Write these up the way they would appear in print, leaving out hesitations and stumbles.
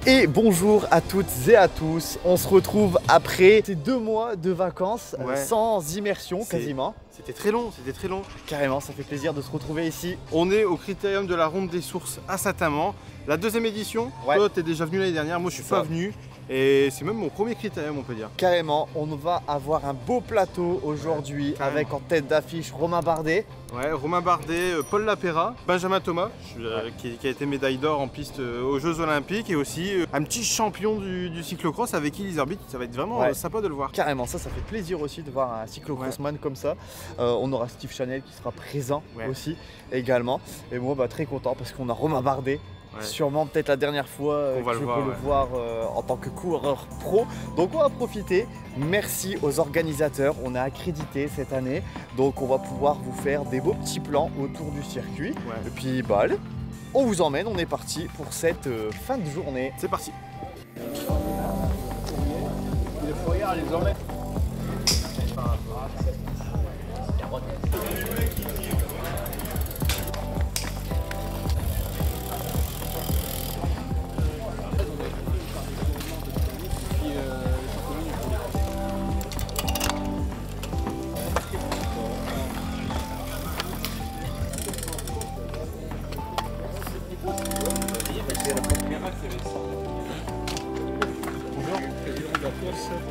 Et bonjour à toutes et à tous, on se retrouve après ces 2 mois de vacances sans immersion quasiment. C'était très long, c'était très long. Carrément, ça fait plaisir de se retrouver ici. On est au Critérium de la Ronde des Sources à Saint-Amand, la 2e édition. Toi, t'es déjà venu l'année dernière, moi je suis pas venu. Et c'est même mon premier critérium, on peut dire. Carrément, on va avoir un beau plateau aujourd'hui avec en tête d'affiche Romain Bardet. Ouais, Romain Bardet, Paul Lapera, Benjamin Thomas, qui a été médaille d'or en piste aux Jeux Olympiques, et aussi un petit champion du cyclocross avec qui Elizabeth. Ça va être vraiment sympa de le voir. Carrément, ça fait plaisir aussi de voir un cyclocrossman comme ça. On aura Steve Chanel qui sera présent aussi également. Et moi, très content parce qu'on a Romain Bardet. Sûrement peut-être la dernière fois que je peux le voir en tant que coureur pro. Donc on va profiter. Merci aux organisateurs, on a accrédité cette année. Donc on va pouvoir vous faire des beaux petits plans autour du circuit. Et puis allez, on vous emmène, on est parti pour cette fin de journée. C'est parti.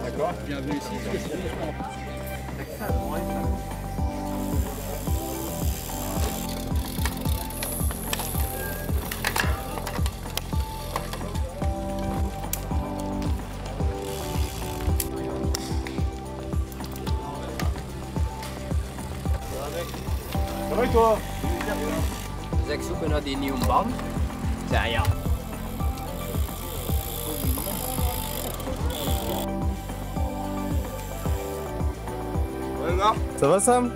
D'accord, bienvenue ici. Ça va et toi? Zeg zoeken naar die nieuwe band. Ja. Ça va Sam?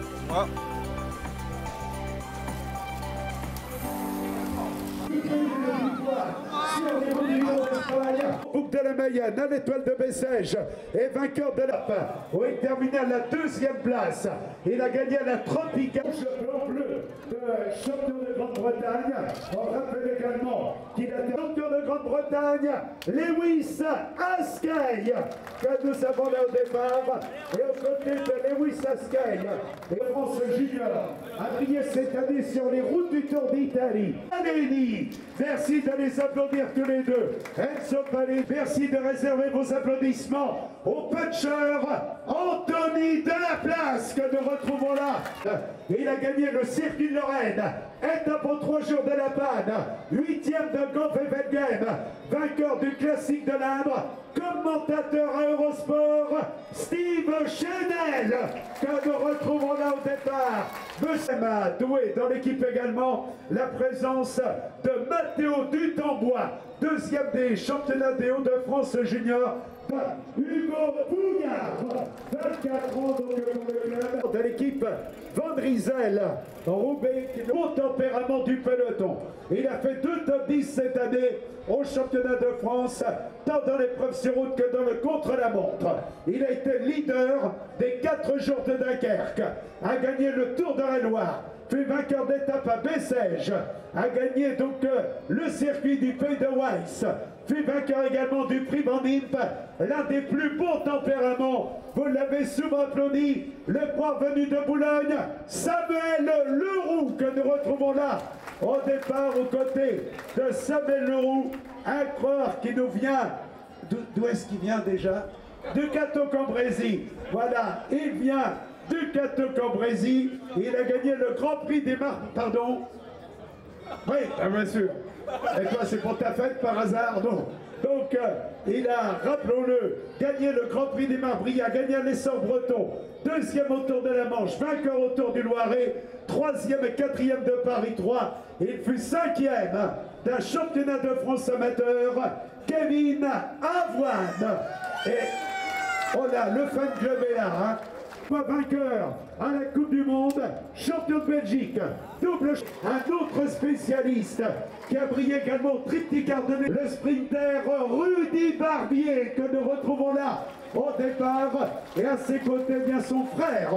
Coupe de la Mayenne à l'Étoile de Bessèges et vainqueur de la fin. Où il termine à la 2e place. Il a gagné la Tropicale blanc bleu de champion de Grande-Bretagne. On rappelle également qu'il a été champion de Grande-Bretagne, Lewis Askey, que nous avons là au départ. Et aux côtés de Lewis Askey, et France Junior a brillé cette année sur les routes du Tour d'Italie. Aleni, merci de les applaudir tous les deux. Enzo Palli, merci de réserver vos applaudissements au puncher Anthony Delaplace que nous retrouvons là. Il a gagné le circuit de Lorraine, étape aux 3 jours de la panne, 8e de Goff-Wevelgem, vainqueur du classique de l'Indre, commentateur à Eurosport, Steve Chanel, que nous retrouvons là au départ. Monsieur doué dans l'équipe également, la présence de Matteo Dutambois, 2e des championnats des Hauts-de-France junior. Hugo Pougnard, 24 ans donc pour le club de l'équipe Van Riesel, Roubaix, le haut tempérament du peloton. Il a fait 2 top 10 cette année au championnat de France, tant dans l'épreuve sur route que dans le contre-la-montre. Il a été leader des 4 jours de Dunkerque, a gagné le Tour de la Loire, fut vainqueur d'étape à Bessèges, a gagné donc le circuit du Pays de Weiss, fut vainqueur également du prix Van Impe, l'un des plus beaux tempéraments. Vous l'avez souvent applaudi, le point venu de Boulogne, Samuel Leroux, que nous retrouvons là au départ aux côtés de Samuel Leroux, un coureur qui nous vient, d'où est-ce qu'il vient déjà? Du Cateau-Cambrésis. Voilà, il vient du Cateau-Cambrésis. Il a gagné le Grand Prix des Pardon? Oui, bien sûr. Et toi, c'est pour ta fête par hasard? Non. Donc, il a, rappelons-le, gagné le Grand Prix des Marbriers, a gagné l'essor breton, 2e au Tour de la Manche, vainqueur au Tour du Loiret, 3e et 4e de Paris 3. Il fut 5e d'un championnat de France amateur, Kevin Avoine. Et on a le fan club est là, vainqueur à la Coupe du Monde, champion de Belgique, un autre spécialiste qui a brillé également au triptyque ardennais, le sprinter Rudy Barbier que nous retrouvons là au départ, et à ses côtés bien son frère.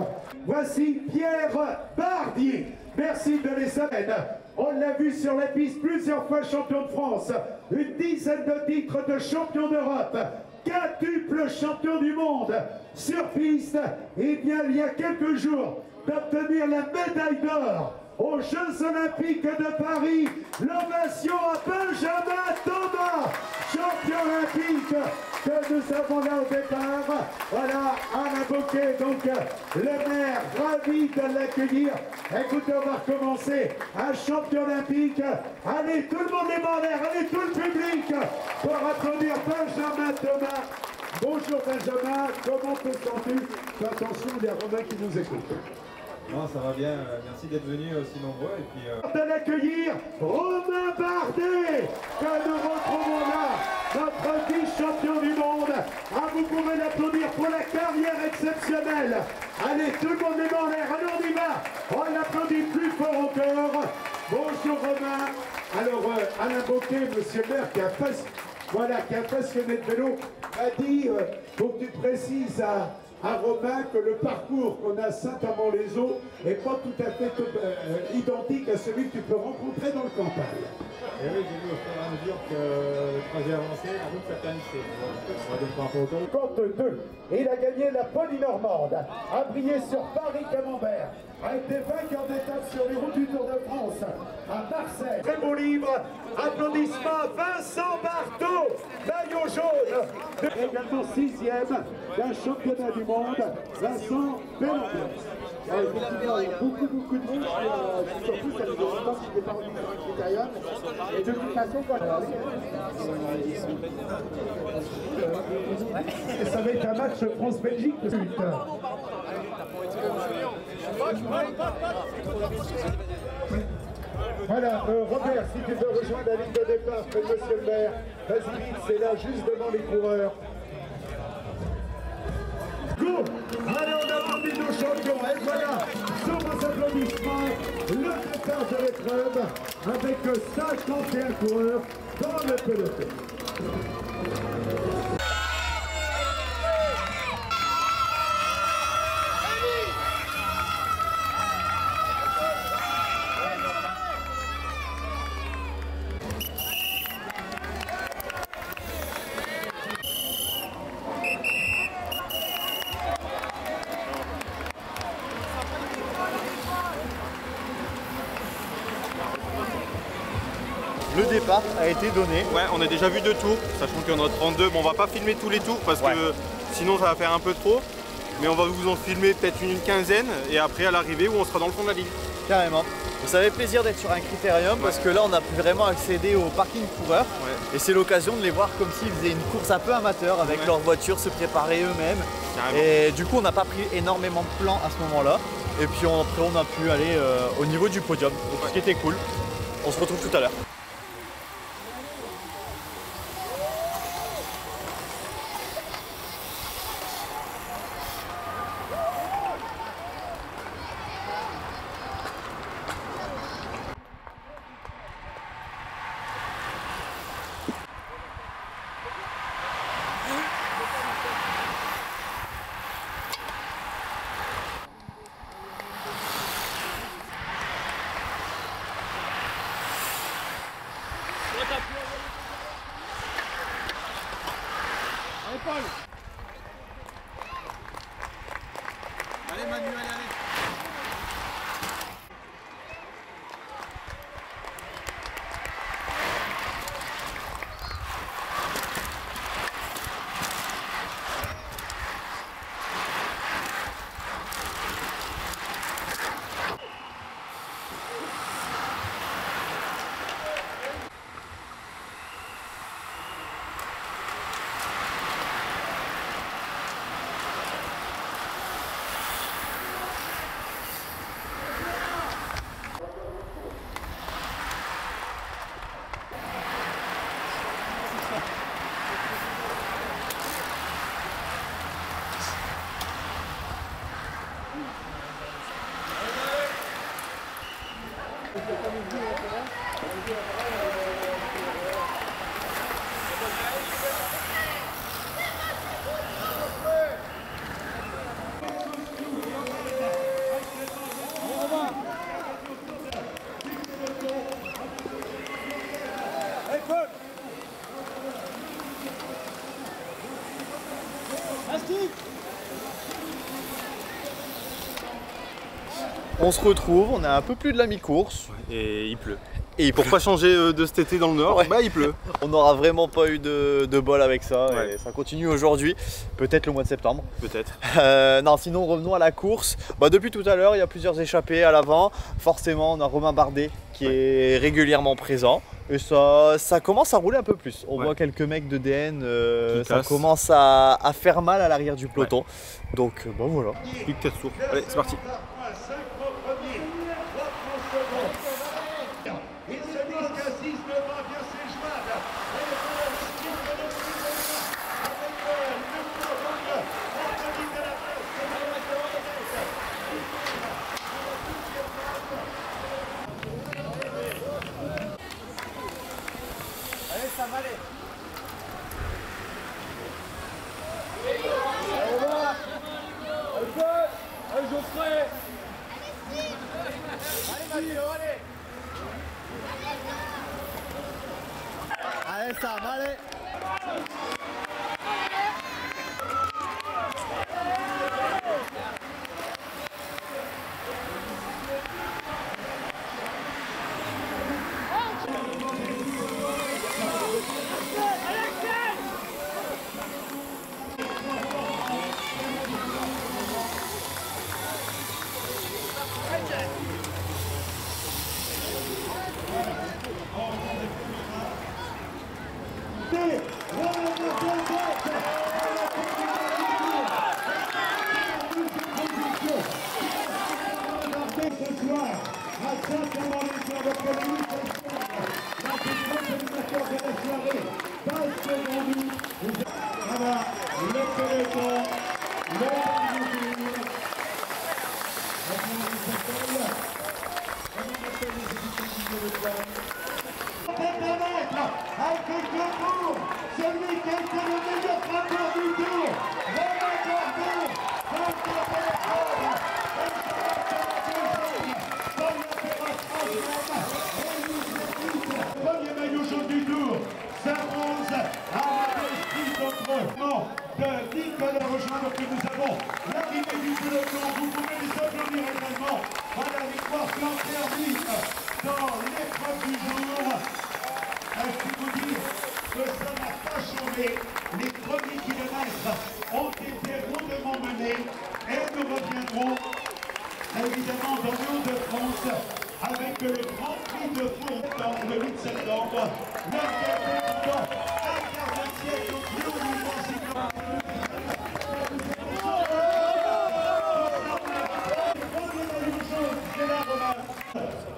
Voici Pierre Barbier. Merci de les amener On l'a vu sur la piste plusieurs fois champion de France, une dizaine de titres de champion d'Europe, quintuple champion du monde sur piste. Et bien il y a quelques jours d'obtenir la médaille d'or aux Jeux Olympiques de Paris. L'ovation à Benjamin Thomas, champion olympique que nous avons là au départ. Voilà, Alain Bocquet, donc le maire, ravi de l'accueillir. Écoutez, on va recommencer. Un champion olympique. Allez, tout le monde est en l'air, allez, tout le public pour applaudir Benjamin Thomas. Bonjour Benjamin, comment te sens-tu? Fais attention, il y a Romain qui nous écoute. Non, ça va bien, merci d'être venus aussi nombreux. Et puis, de l'accueillir Romain Bardet, que nous retrouvons là, notre vice-champion du monde. Ah, vous pouvez l'applaudir pour la carrière exceptionnelle. Allez, tout le monde est dans l'air, allez, on y va. On l'applaudit plus fort encore. Bonjour Romain. Alors, Alain Bocquet, monsieur le maire, qui a passionné de vélo, a dit, faut que tu précises à Romain que le parcours qu'on a à Saint-Amand-les-Eaux n'est pas tout à fait identique à celui que tu peux rencontrer dans le campagne. et oui, j'ai vu au fur et à mesure que le trajet avançait, la route s'aplanissait. On va devoir faire autant. 52. Il a gagné la Poly-Normande, a brillé sur Paris-Camembert, a été vainqueur d'étape sur les routes du Tour de France à Marseille. Très beau livre, applaudissements à Vincent Barteau, maillot jaune. Également 6e d'un championnat du monde, Vincent Bellambert. Effectivement, il y a beaucoup de monde, surtout ça fait longtemps qu'il n'est pas revenu sur le critérium. Et de toute façon, voilà. Et ça va être un match France-Belgique. Voilà, Robert, si tu veux rejoindre la ligne de départ, près de monsieur le maire, vas-y vite, c'est là, juste devant les coureurs. Go! Allez, on a rendu nos champions, et voilà, sur vos applaudissements, le départ de l'épreuve, avec 51 coureurs dans le peloton. Le départ a été donné. Ouais, on a déjà vu 2 tours, sachant qu'il y en a 32. Bon, on va pas filmer tous les tours parce que sinon ça va faire un peu trop. Mais on va vous en filmer peut-être une quinzaine et après à l'arrivée où on sera dans le fond de la ligne. Carrément. Ça fait plaisir d'être sur un critérium parce que là on a pu vraiment accéder au parking coureur et c'est l'occasion de les voir comme s'ils faisaient une course un peu amateur avec leur voiture, se préparer eux-mêmes. Et du coup on n'a pas pris énormément de plans à ce moment-là. Et puis après on a pu aller au niveau du podium, ce qui était cool. On se retrouve tout à l'heure. Allez Manu, allez. On se retrouve, on est un peu plus de la mi-course. Et il pleut. Et pour pas changer de cet été dans le nord, bah il pleut. On n'aura vraiment pas eu de bol avec ça et ça continue aujourd'hui, peut-être le mois de septembre. Peut-être. Non, sinon revenons à la course. Bah, depuis tout à l'heure, il y a plusieurs échappées à l'avant. Forcément, on a Romain Bardet qui est régulièrement présent. Et ça commence à rouler un peu plus. On voit quelques mecs de DN, ça commence à faire mal à l'arrière du peloton. Donc bah voilà. Plus que 4 tours. Allez, c'est parti. Allez, ça va aller. Allez, Geoffrey. Allez, Mathieu, allez. Allez, ça va aller. Celui qui a été le meilleur frappeur du tour, Romain Bardet, premier maillot jaune du tour, s'impose avec l'esprit d'entre de Nicolas rejoindre que nous avons l'arrivée du peloton. Vous pouvez les applaudir également à la victoire Planter-Vite dans l'épreuve du jour. Je peux vous dire que ça n'a pas changé. Les premiers kilomètres ont été rondement menés et nous reviendrons évidemment dans le Hauts-de-France avec le Grand Prix de Fourban le 8 septembre. Le un quart de siècle au plus haut niveau cycliste. C'est la Romain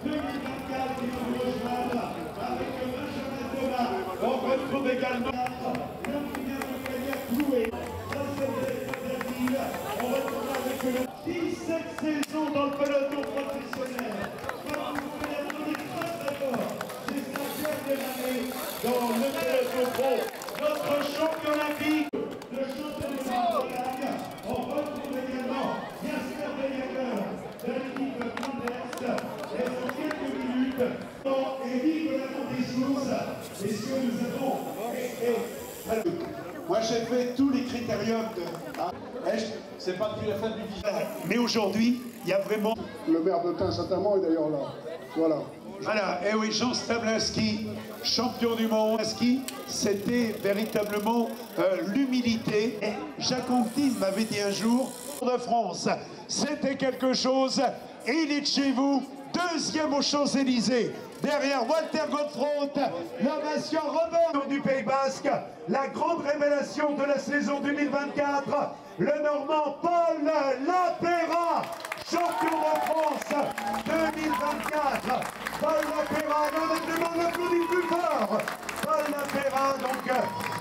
2024 qui nous rejoindre avec Benjamin Thomas. On retrouve également l'homme qui vient de Carrière Cloué. Dans cette ville, on retrouve avec le 17 saisons dans le peloton professionnel. Comme vous pouvez l'entendre très très fort, c'est sa dernière année dans le peloton pro. Notre champion olympique, le champion de Bretagne. On retrouve également Jasper Beyager de l'équipe Planter. Et dans quelques minutes, et vive la montée des sources. Et ce que nous avons. Moi j'ai fait tous les critériums de. C'est pas depuis la fin du 10. Mais aujourd'hui, il y a vraiment. Le maire de Tain-Saint-Amand est d'ailleurs là. Voilà. Voilà, et oui, Jean Stablinski, champion du monde. C'était véritablement l'humilité. Jacques Anquetil m'avait dit un jour, de France, c'était quelque chose. Et il est de chez vous, deuxième aux Champs-Élysées. Derrière Walter Godefroot, l'ovation Robert du Pays Basque, la grande révélation de la saison 2024, le Normand Paul Lapéra, champion de France 2024. Paul Lapéra, on demande l'applaudit plus fort. Paul Lapéra, donc,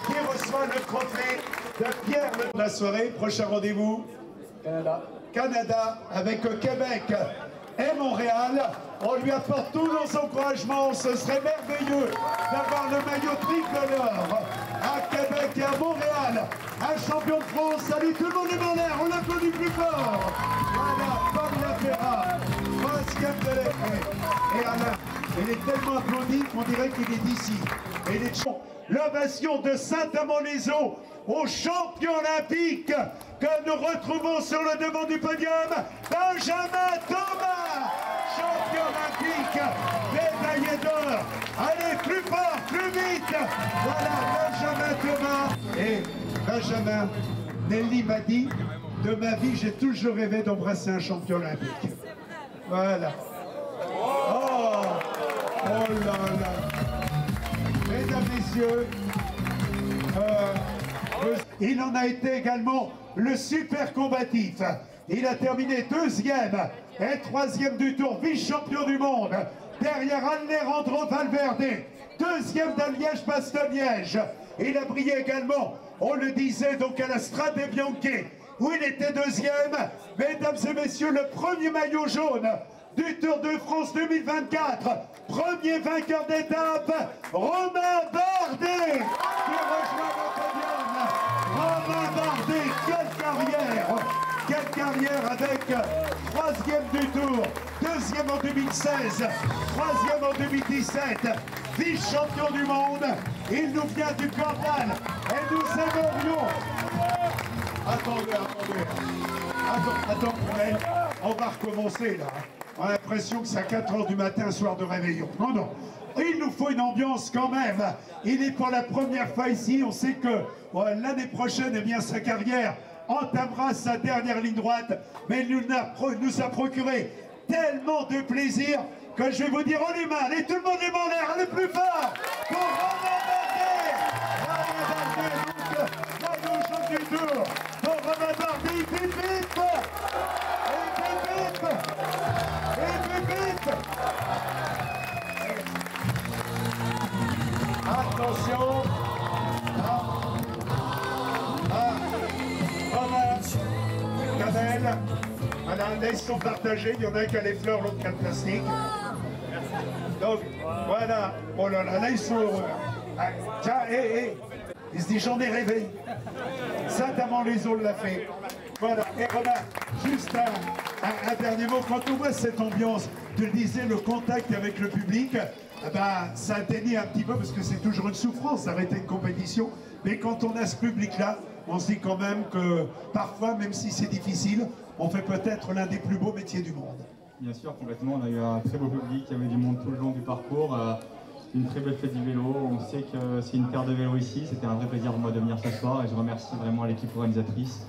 qui reçoit le trophée de Pierre de la soirée. Prochain rendez-vous Canada avec Québec et Montréal. On lui apporte tous nos encouragements. Ce serait merveilleux d'avoir le maillot tricolore à Québec et à Montréal. Un champion de France. Salut, tout le monde est en l'air. On l'applaudit plus fort. Voilà, Paul Lapéra, troisième de l'effet. Et Alain, il est tellement applaudi qu'on dirait qu'il est d'ici. Et il est l'ovation de Saint-Amand-les-Eaux aux champions olympiques que nous retrouvons sur le devant du podium, Benjamin Thomas. champion olympique, médaillé d'or. Allez, plus fort, plus vite. Voilà, Benjamin Thomas. Et Benjamin, Nelly m'a dit, de ma vie, j'ai toujours rêvé d'embrasser un champion olympique. Voilà. Oh, oh là là. Mesdames, messieurs, il en a été également le super combatif. Il a terminé 2e et 3e du tour, vice-champion du monde, derrière Alejandro Valverde, 2e dans Liège-Bastogne-Liège. Il a brillé également, on le disait, donc à la Strade Bianche, où il était 2e. Mesdames et messieurs, le premier maillot jaune du Tour de France 2024, premier vainqueur d'étape, Romain Bardet, qui rejoint le podium. Romain Bardet, quelle carrière! Quelle carrière avec 3e du Tour, 2e en 2016, 3e en 2017, vice-champion du monde. Il nous vient du Cantal et nous aimerions... Attendez. Attends, on va recommencer là. On a l'impression que c'est à 4 h du matin, soir de réveillon. Non. Il nous faut une ambiance quand même. Il est pour la première fois ici. On sait que l'année prochaine, eh bien, sa carrière entamera sa dernière ligne droite. Mais il nous a procuré tellement de plaisir que je vais vous dire, on les mains. Allez, tout le monde les mains en l'air. Allez, plus fort pour Romain Bardet. Romain Bardet, du tour. Pour Romain Bardet, il fait vite. Attention. Kamel. Voilà, là ils sont partagés, il y en a un qui a les fleurs, l'autre qui a le plastique. Donc voilà, oh là là, ils sont heureux. Ah, tiens, il se dit j'en ai rêvé. Saint-Amand les eaux l'a fait. Voilà, et Romain, juste un dernier mot. Quand on voit cette ambiance, tu le disais, le contact avec le public, ça atteignait un petit peu parce que c'est toujours une souffrance d'arrêter une compétition. Mais quand on a ce public-là, on se dit quand même que parfois, même si c'est difficile, on fait peut-être l'un des plus beaux métiers du monde. Bien sûr, complètement. On a eu un très beau public, il y avait du monde tout le long du parcours. Une très belle fête du vélo. On sait que c'est une terre de vélo ici. C'était un vrai plaisir pour moi de venir ce soir et je remercie vraiment l'équipe organisatrice,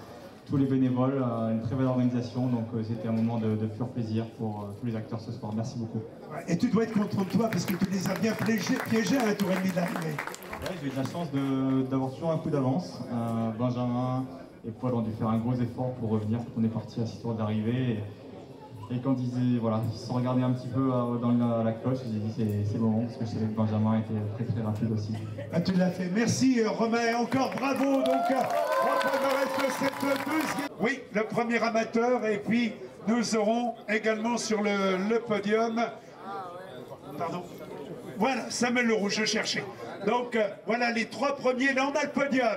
tous les bénévoles, une très belle organisation. Donc c'était un moment de pur plaisir pour tous les acteurs ce soir. Merci beaucoup. Et tu dois être content de toi parce que tu les as bien piégés à un tour et demi d'arrivée. Ouais, j'ai eu de la chance d'avoir toujours un coup d'avance. Benjamin et Paul ont dû faire un gros effort pour revenir quand on est parti à 6 tours d'arrivée. Et quand ils se sont regardés un petit peu dans la cloche, j'ai dit c'est le moment parce que je savais que Benjamin était très rapide aussi. Ah, tu l'as fait. Merci Romain et encore bravo. Donc on reste cette deuxième. Oui, le premier amateur et puis nous aurons également sur le podium. Pardon. Voilà, Samuel Leroux, je cherchais. Donc voilà les 3 premiers, là on a le podium.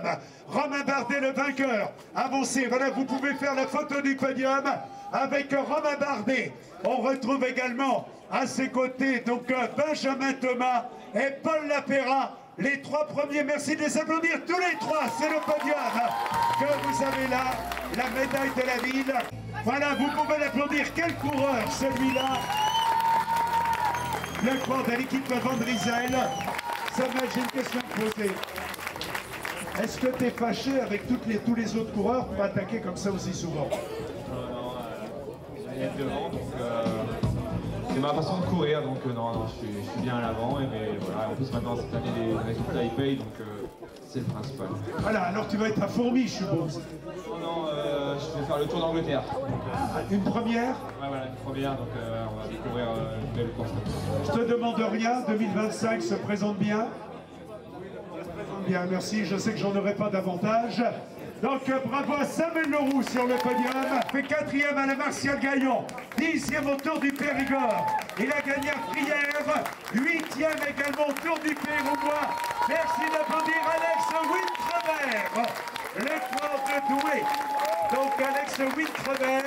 Romain Bardet le vainqueur, avancez, voilà vous pouvez faire la photo du podium avec Romain Bardet. On retrouve également à ses côtés donc Benjamin Thomas et Paul Lapéra, les 3 premiers. Merci de les applaudir tous les 3, c'est le podium que vous avez là, la médaille de la ville. Voilà, vous pouvez l'applaudir, quel coureur celui-là. Le coureur de l'équipe Van Driesel. Samuel, j'ai une question à te poser. Est-ce que tu es fâché avec tous les autres coureurs pour attaquer comme ça aussi souvent? Non, je viens devant, donc c'est ma façon de courir, donc non, je suis bien à l'avant. Et voilà, en plus maintenant cette année les résultats ils payent, donc c'est le principal. Voilà, alors tu vas être à Fourmi, je suppose. Non, je vais faire le tour d'Angleterre. Une première? Ouais, voilà, une première, donc on va découvrir une belle course. Je te demande rien, 2025 se présente bien. Bien, merci, je sais que j'en aurai pas davantage. Donc bravo à Samuel Leroux sur le podium, fait 4e à la Martial Gaillon, 10e au Tour du Périgord. Il a gagné à Frières, 8e également au Tour du Périgord. Merci d'applaudir Alex Wintrever, le coureur de Douai. Donc Alex Wintrever,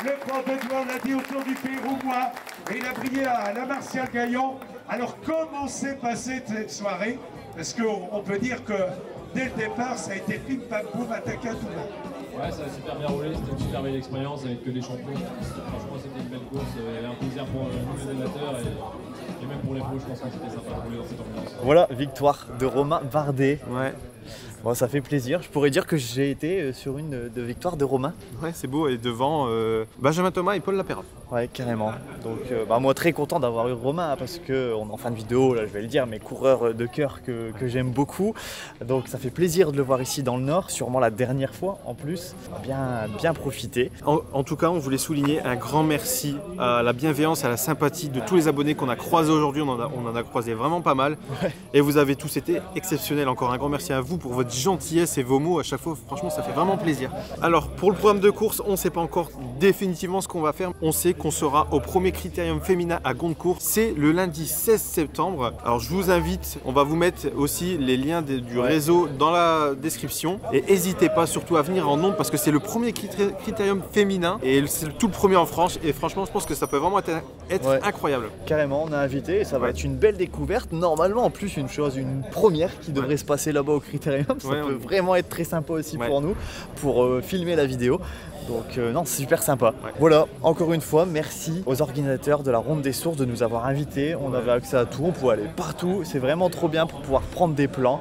le coureur de Douai, on l'a dit, au Tour du Périgord. Et il a brillé à la Martial Gaillon. Alors comment s'est passée cette soirée? Parce qu'on peut dire que dès le départ, ça a été pim pam poum, attaqué à tout le monde. Ouais, ça a super bien roulé, c'était une super belle expérience avec que des champions. Franchement, c'était une belle course et un plaisir pour nous les amateurs et même pour les pros, je pense que c'était sympa de rouler dans cette ambiance. Voilà, victoire de Romain Bardet. Ouais. Bon, ça fait plaisir. Je pourrais dire que j'ai été sur une de victoire de Romain. Ouais, c'est beau. Et devant Benjamin Thomas et Paul Lapéra. Ouais, carrément. Donc, moi, très content d'avoir eu Romain parce qu'on est en fin de vidéo, là, je vais le dire, mes coureurs de cœur que j'aime beaucoup. Donc, ça fait plaisir de le voir ici dans le Nord. Sûrement la dernière fois en plus. Bien profité. En tout cas, on voulait souligner un grand merci à la bienveillance, à la sympathie de tous les abonnés qu'on a croisés aujourd'hui. On en a croisé vraiment pas mal. Ouais. Et vous avez tous été exceptionnels. Encore un grand merci à vous pour votre gentillesse et vos mots à chaque fois. Franchement, ça fait vraiment plaisir. Alors, pour le programme de course, on ne sait pas encore définitivement ce qu'on va faire. On sait qu'on sera au premier critérium féminin à Gondecourt. C'est le lundi 16 septembre. Alors, je vous invite, on va vous mettre aussi les liens du réseau dans la description. Et n'hésitez pas surtout à venir en nombre parce que c'est le premier critérium féminin et c'est tout le premier en France. Et franchement, je pense que ça peut vraiment être incroyable. Carrément, on a invité et ça va être une belle découverte. Normalement, en plus, une première qui devrait se passer là-bas au critérium. Ça peut vraiment être très sympa aussi pour nous, pour filmer la vidéo. Donc non, c'est super sympa. Ouais. Voilà, encore une fois, merci aux organisateurs de la Ronde des Sources de nous avoir invités. On avait accès à tout, on pouvait aller partout. C'est vraiment trop bien pour pouvoir prendre des plans.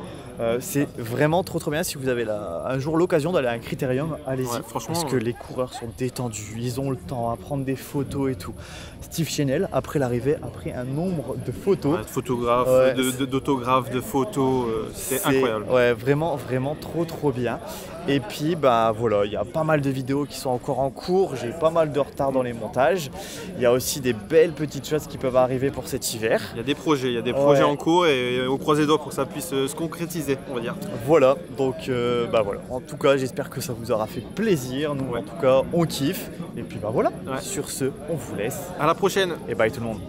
C'est vraiment trop bien. Si vous avez un jour l'occasion d'aller à un critérium, allez-y. Ouais, franchement, parce que les coureurs sont détendus, ils ont le temps à prendre des photos et tout. Steve Chenel, après l'arrivée, a pris un nombre de photos. De photographes, d'autographes, de photos, c'est incroyable. Ouais, vraiment trop bien. Et puis voilà, il y a pas mal de vidéos qui sont encore en cours, j'ai pas mal de retard dans les montages. Il y a aussi des belles petites choses qui peuvent arriver pour cet hiver. Il y a des projets en cours et on croise les doigts pour que ça puisse se concrétiser, on va dire. Voilà, donc voilà. En tout cas, j'espère que ça vous aura fait plaisir. Nous, en tout cas, on kiffe. Et puis voilà. Sur ce, on vous laisse. À la prochaine. Et bye tout le monde.